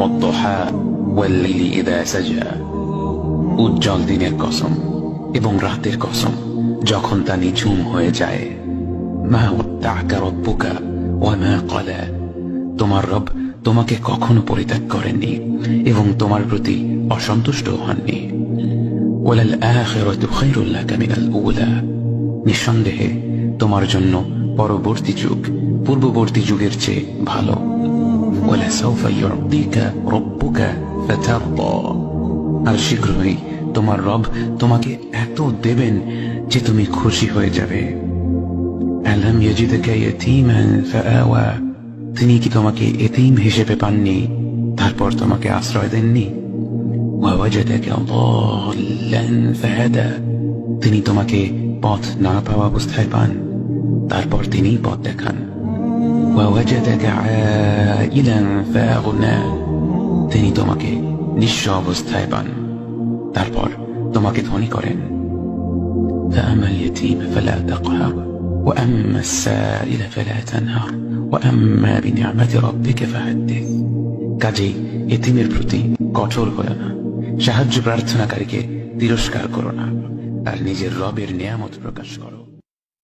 ওয়াদ-দুহা ওয়াল-লাইলি ইযা সাজা, উজ্জ্বল দিনের কসম এবং রাতের কসম যখন তা নিঝুম হয়ে যায়। মা ওয়াদ্দা'কা রাব্বুকা ওয়া মা ক্বালা, তোমার রব তোমাকে কখনো পরিত্যাগ করেননি এবং তোমার প্রতি অসন্তুষ্ট হননি। ওয়ালাল আখিরাতু খায়রুল লাকা মিনাল উলা, নিঃসন্দেহে তোমার জন্য পরবর্তী যুগ পূর্ববর্তী যুগের চেয়ে ভালো। ওয়ালা সাওফা ইউ'তিকা রাব্বুকা ফাতারদা, আর শীঘ্রই তোমার রব তোমাকে এত দেবেন যে তুমি খুশি হয়ে যাবে। আলাম ইয়াজিদকা ইয়াতীমান ফাআওয়া, তিনি কি তোমাকে এতিম হিসেবে পাননি তারপর তোমাকে আশ্রয় দেননি? ওয়া ওয়াজাদাকা দাল্লান ফাহাদা, তিনি তোমাকে পথ না পাওয়া অবস্থায় পান তারপর তিনি পথ দেখান। ওয়া ওয়াজাদাকা আইলান ফাআগনা, তিনি তোমাকে নিঃস্ব অবস্থায় পান তারপর তোমাকে ধনী করেন। فأما اليتيم فلا تقهر وأما السائل فلا تنهر وأما بنعمة ربك فحدث, কাজেই এতিমের প্রতি কঠোর হয়ো না, সাহায্য প্রার্থনাকারীকে তিরস্কার করো না, আর নিজের রবের নিয়ামত প্রকাশ করো।